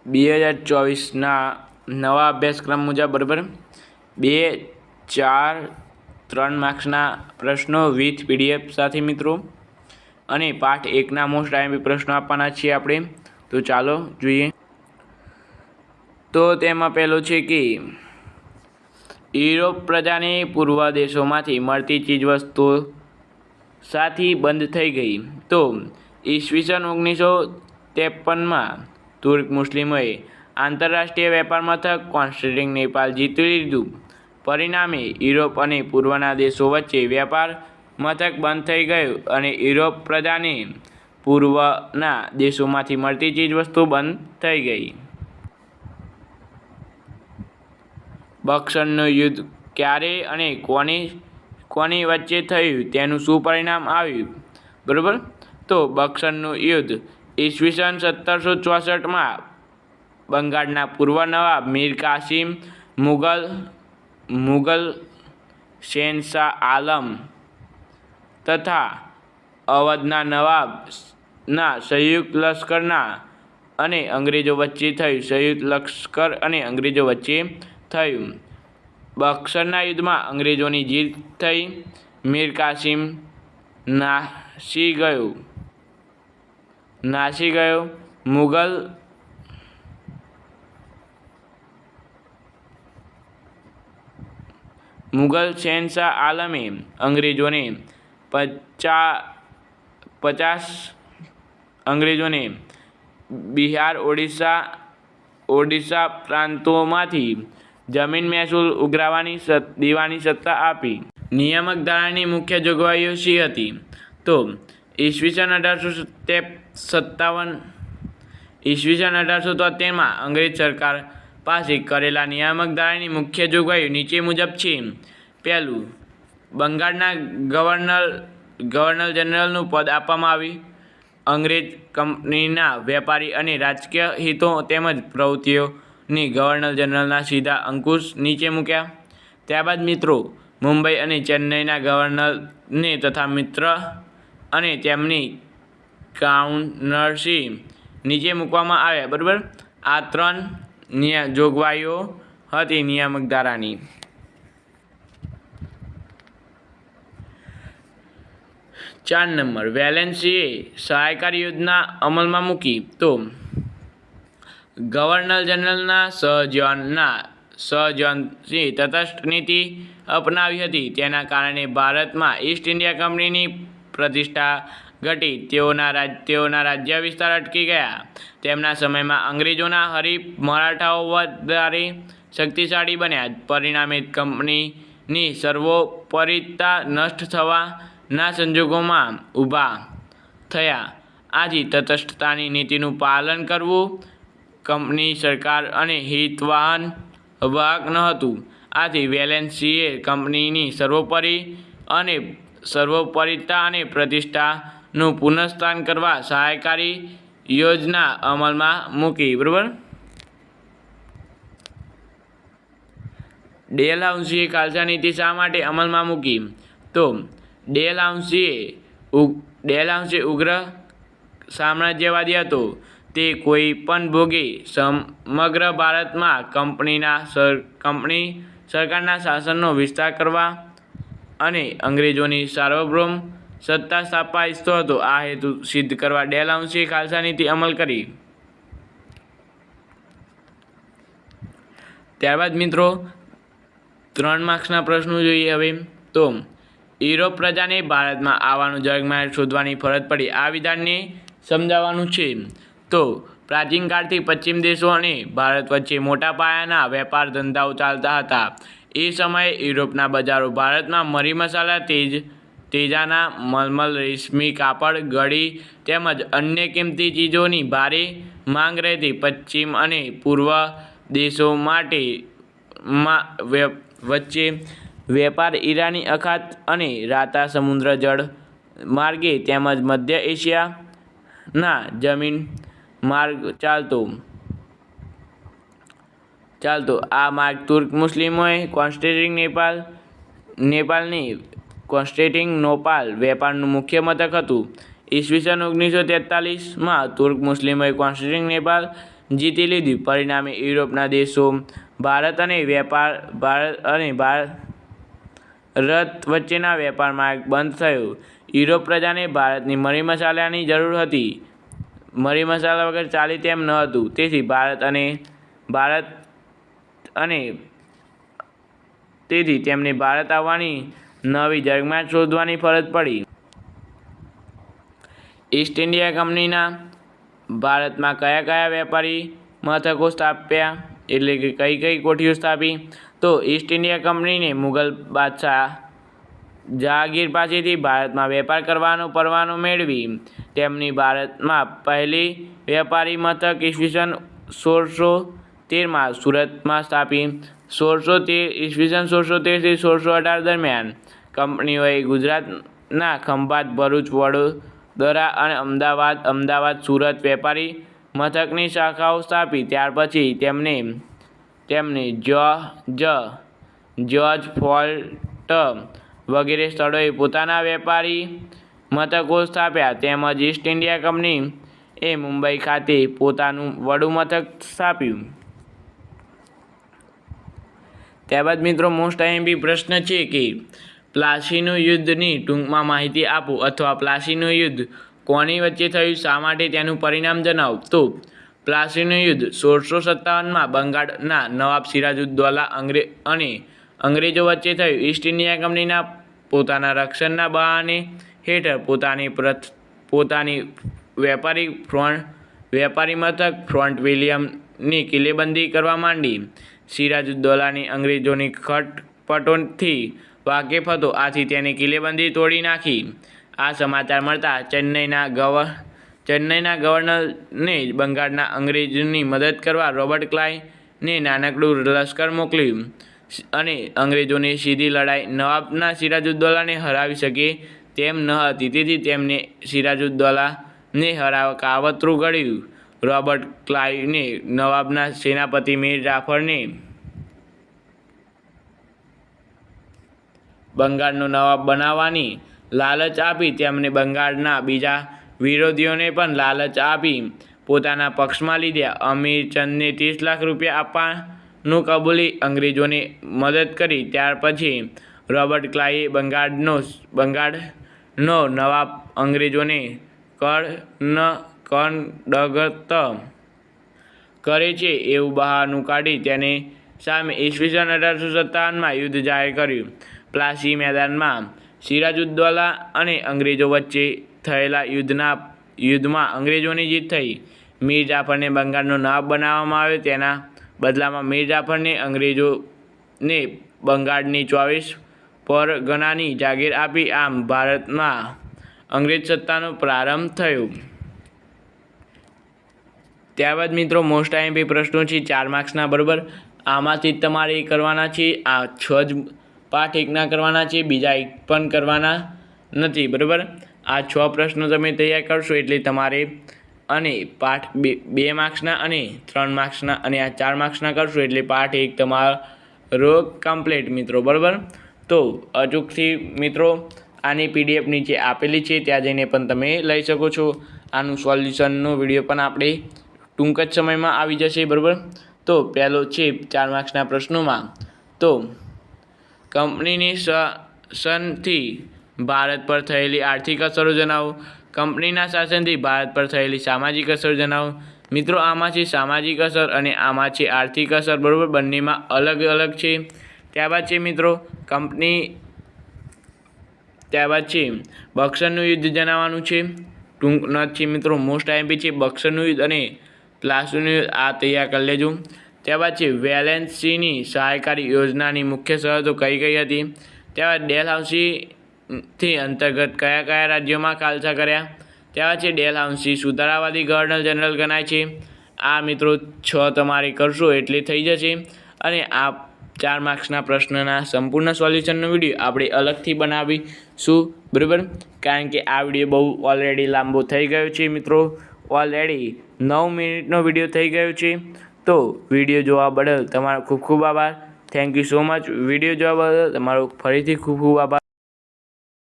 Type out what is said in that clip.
2024ના નવા અભ્યાસક્રમ મુજબ બરાબર 2, 4, 3 માર્ક્સના પ્રશ્નો વિથ PDF સાથે મિત્રો અને પાઠ 1ના મોસ્ટ આઈએમપી પ્રશ્નો આપવાના છીએ આપણે. તો ચાલો જોઈએ. તો તેમાં પહેલો છે કે યુરોપ પ્રજાને પૂર્વ દેશોમાંથી મળતી ચીજવસ્તુઓ સાથી બંધ થઈ ગઈ. તો ઈસવીસન 1953માં તુર્ક મુસ્લિમોએ આંતરરાષ્ટ્રીય વેપાર મથક કોન્સ્ટેન્ટિનોપલ જીતી લીધું. પરિણામે યુરોપ અને પૂર્વના દેશો વચ્ચે વેપાર મથક બંધ થઈ ગયું અને યુરોપ પ્રજાને પૂર્વના દેશોમાંથી મળતી ચીજવસ્તુઓ બંધ થઈ ગઈ. બક્સરનું યુદ્ધ ક્યારે અને કોની વચ્ચે થયું તેનું શું પરિણામ આવ્યું? બરાબર. તો બક્સરનું યુદ્ધ ઈસવીસન 1764માં બંગાળના પૂર્વ નવાબ મીર કાસિમ મુગલ શહેનશાહ આલમ તથા અવધના નવાબના સંયુક્ત લશ્કરના અને અંગ્રેજો વચ્ચે થયું. સંયુક્ત લશ્કર અને અંગ્રેજો વચ્ચે થયું. બક્સરના યુદ્ધમાં અંગ્રેજોની જીત થઈ. મીર કાસિમ નાસી ગયો. મુગલ શહેનશાહ આલમે અંગ્રેજોને 50 બિહાર ઓડિશા પ્રાંતોમાંથી જમીન મહેસૂલ ઉઘરાવવાની દેવાની સત્તા આપી. નિયામક ધારાની મુખ્ય જોગવાઈઓ શી હતી? તો ઈસવીસન 1873માં અંગ્રેજ સરકાર પાસે કરેલા નિયામક ધારાની મુખ્ય જોગવાઈઓ નીચે મુજબ છે. પહેલું, બંગાળના ગવર્નર જનરલનું પદ આપવામાં આવ્યું. અંગ્રેજ કંપનીના વેપારી અને રાજકીય હિતો તેમજ પ્રવૃત્તિઓની ગવર્નર જનરલના સીધા અંકુશ નીચે મૂક્યા. ત્યારબાદ મિત્રો મુંબઈ અને ચેન્નઈના ગવર્નરને તથા મિત્ર અને તેમની કાઉન્સિલ નીચે મૂકવામાં આવ્યા. બરાબર. આ 3 જોગવાઈઓ હતી નિયામક ધારાની. 4 નંબર, વેલેન્સીએ સહાયકારી યોજના અમલમાં મૂકી. તો ગવર્નર જનરલના સહજનથી તટસ્થ નીતિ અપનાવી હતી. તેના કારણે ભારતમાં ઈસ્ટ ઇન્ડિયા કંપનીની પ્રતિષ્ઠા ઘટી. તેઓના રાજ્ય વિસ્તાર અટકી ગયા. તેમના સમયમાં અંગ્રેજોના હરીફ મરાઠાઓ વધારે શક્તિશાળી બન્યા. પરિણામે કંપનીની સર્વોપરિતા નષ્ટ થવાના સંજોગોમાં ઊભા થયા. આથી તટસ્થતાની નીતિનું પાલન કરવું કંપની સરકાર અને હિતવાહક ન હતું. આથી વેલેન્સીએ કંપનીની સર્વોપરિતા અને પ્રતિષ્ઠાનું પુનઃસ્થાપન કરવા સહાયકારી યોજના અમલમાં મૂકી. બરાબર. ડેલહાઉસીએ ખાલસા નીતિ શા માટે અમલમાં મૂકી? તો ડેલહાઉસી ઉગ્ર સામ્રાજ્યવાદી હતો. તે કોઈ પણ ભોગે સમગ્ર ભારતમાં કંપની સરકારના શાસનનો વિસ્તાર કરવા અને અંગ્રેજોની સાર્વભૌમ સત્તા સ્થાપવા ઈચ્છતો હતો. આ હેતુ સિદ્ધ કરવા ડેલહાઉસીએ ખાલસા નીતિ અમલ કરી. ત્યારબાદ મિત્રો 3 માર્ક્સના પ્રશ્નો જોઈએ હવે. તો યુરોપ પ્રજાને ભારતમાં આવવાનું જગમાર્ગ શોધવાની ફરજ પડી. આ વિધાનને સમજાવવાનું છે. તો પ્રાચીન કાળથી પશ્ચિમ દેશો અને ભારત વચ્ચે મોટા પાયાના વેપાર ધંધાઓ ચાલતા હતા. એ સમયે યુરોપના બજારો ભારતમાં મરી મસાલા, તેજાના મલમલ, રેશમી કાપડ, ઘડી તેમજ અન્ય કિંમતી ચીજોની ભારે માંગ રહેતી. પશ્ચિમ અને પૂર્વ દેશો વચ્ચે વેપાર ઈરાની અખાત અને રાતા સમુદ્ર જળ માર્ગે તેમજ મધ્ય એશિયાના જમીન માર્ગ ચાલતો. આ માર્ગ તુર્ક મુસ્લિમોએ કોન્સ્ટેન્ટિનોપલ વેપારનું મુખ્ય મથક હતું. ઈસવીસન 1943માં તુર્ક મુસ્લિમોએ કોન્સ્ટેન્ટિનોપલ જીતી લીધું. પરિણામે યુરોપના દેશો ભારત અને ભારત વચ્ચેના વેપાર માર્ગ બંધ થયો. યુરોપ પ્રજાને ભારતની મરી મસાલાની જરૂર હતી. મરી મસાલા વગર ચાલે તેમ ન હતું. તેથી તેમને ભારત આવવાની નવી જળમાર્ગ શોધવાની ફરજ પડી. ઈસ્ટ ઇન્ડિયા કંપનીના ભારતમાં કયા કયા વેપારી મથકો સ્થાપ્યા, એટલે કે કઈ કોઠીઓ સ્થાપી? તો ઈસ્ટ ઇન્ડિયા કંપનીને મુગલ બાદશાહ જહાંગીર પાસેથી ભારતમાં વેપાર કરવાનો પરવાનો મેળવી તેમની ભારતમાં પહેલી વેપારી મથક ઈસવીસન 1613માં સુરતમાં સ્થાપી. 1613 થી 1618 દરમિયાન કંપનીઓએ ગુજરાતના ખંભાત, ભરૂચ, વડોદરા અને અમદાવાદ, સુરત વેપારી મથકની શાખાઓ સ્થાપી. ત્યાર પછી તેમણે જ્યોર્જ ફોર્ટ વગેરે સ્થળોએ પોતાના વેપારી મથકો સ્થાપ્યા. તેમજ ઈસ્ટ ઇન્ડિયા કંપનીએ મુંબઈ ખાતે પોતાનું વડું મથક સ્થાપ્યું. ત્યારબાદ મિત્રો મોસ્ટ આઈએમપી પ્રશ્ન છે કે પ્લાસીનું યુદ્ધની ટૂંકમાં માહિતી આપો, અથવા પ્લાસીનું યુદ્ધ કોની વચ્ચે થયું, શા માટે, તેનું પરિણામ જણાવો. તો પ્લાસીનું યુદ્ધ 1657માં બંગાળના નવાબ સિરાજુદ્દૌલા અને અંગ્રેજો વચ્ચે થયું. ઈસ્ટ ઇન્ડિયા કંપનીના પોતાના રક્ષણના બહાને હેઠળ પોતાની વેપારી મથક ફોર્ટ વિલિયમની કિલ્લેબંધી કરવા માંડી. સિરાજુદ્દૌલાની અંગ્રેજોની ખટપટોથી વાકેફ હતો, આથી તેની કિલ્લેબંધી તોડી નાખી. આ સમાચાર મળતા ચેન્નઈના ગવર્નરને બંગાળના અંગ્રેજોની મદદ કરવા રોબર્ટ ક્લાઇવને નાનકડું લશ્કર મોકલ્યું અને અંગ્રેજોની સીધી લડાઈ નવાબના સિરાજુદ્દૌલાને હરાવી શકે તેમ ન હતી. તેથી તેમણે સિરાજુદ્દૌલાને હરાવવા કાવતરું ઘડ્યું. રોબર્ટ ક્લાઇવને નવાબના સેનાપતિ મીર જાફરને બંગાળનો નવાબ બનાવવાની લાલચ આપી. તેમણે બંગાળના બીજા વિરોધીઓને પણ લાલચ આપી પોતાના પક્ષમાં લીધા. અમીરચંદને 30 લાખ રૂપિયા આપવાનું કબૂલી અંગ્રેજોને મદદ કરી. ત્યાર પછી રોબર્ટ ક્લાઇવે બંગાળનો નવાબ અંગ્રેજોને કર્ણગત કરે છે એવું બહાનું કાઢી તેની સામે ઈસવીસન 1857માં યુદ્ધ જાહેર કર્યું. પ્લાસી મેદાનમાં સિરાજુદ્દૌલા અને અંગ્રેજો વચ્ચે થયેલા યુદ્ધમાં અંગ્રેજોની જીત થઈ. મીર જાફરને બંગાળનો નવાબ બનાવવામાં આવ્યો. તેના બદલામાં મીર જાફરને અંગ્રેજોને બંગાળની 24 પરગનાની જાગીર આપી. આમ ભારતમાં અંગ્રેજ સત્તાનો પ્રારંભ થયો. ત્યારબાદ મિત્રો મોસ્ટ આઈએમપી પ્રશ્નો છે 4 માર્ક્સના, બરાબર. આમાંથી તમારે કરવાના છે આ 6 જ પાઠ એકના કરવાના છે, બીજા એક પણ કરવાના નથી, બરાબર. આ 6 પ્રશ્નો તમે તૈયાર કરશો એટલે તમારે અને પાઠ 2 માર્ક્સના અને 3 માર્ક્સના અને આ 4 માર્ક્સના કરશો એટલે પાઠ 1 તમારો કમ્પ્લીટ મિત્રો, બરાબર. તો અચૂકથી મિત્રો આની PDF નીચે આપેલી છે, ત્યાં જઈને પણ તમે લઈ શકો છો. આનું સોલ્યુશનનો વિડીયો પણ આપણે ટૂંક જ સમયમાં આવી જશે, બરાબર. તો પહેલો છે 4 માર્ક્સના પ્રશ્નોમાં, તો કંપનીની શાસનથી ભારત પર થયેલી આર્થિક અસરો જણાવો. કંપનીના શાસનથી ભારત પર થયેલી સામાજિક અસર જણાવો. મિત્રો આમાં છે સામાજિક અસર અને આમાં છે આર્થિક અસર, બરાબર. બંનેમાં અલગ અલગ છે. ત્યારબાદ છે મિત્રો ત્યારબાદ છે બક્સરનું યુદ્ધ જણાવવાનું છે. ટૂંક નોંધ છે મિત્રો, મોસ્ટ આઈએમપી છે બક્સરનું યુદ્ધ અને પ્લાસીનું યુદ્ધ. આ તૈયાર કરી લેજો. ત્યારબાદ છે વેલેન્સીની સહાયકારી યોજનાની મુખ્ય શરતો કઈ હતી. ત્યારબાદ ડેલહાઉસી અંતર્ગત કયા રાજ્યોમાં ખાલસા કર્યા. ત્યારબાદ છે ડેલહાઉસી સુધારાવાદી ગવર્નર જનરલ ગણાય છે. આ મિત્રો 6 તમારે કરશો એટલે થઈ જશે. અને આ 4 માર્ક્સના પ્રશ્નના સંપૂર્ણ સોલ્યુશનનો વિડીયો આપણે અલગથી બનાવીશું, બરાબર. કારણ કે આ વિડીયો બહુ ઓલરેડી લાંબો થઈ ગયો છે મિત્રો, ઓલરેડી 9 મિનિટનો વિડીયો થઈ ગયો છે. તો વિડીયો જોવા બદલ તમારો ખૂબ ખૂબ આભાર. Thank you so much. Video જોવા બદલ તમારો ફરીથી ખૂબ ખૂબ આભાર.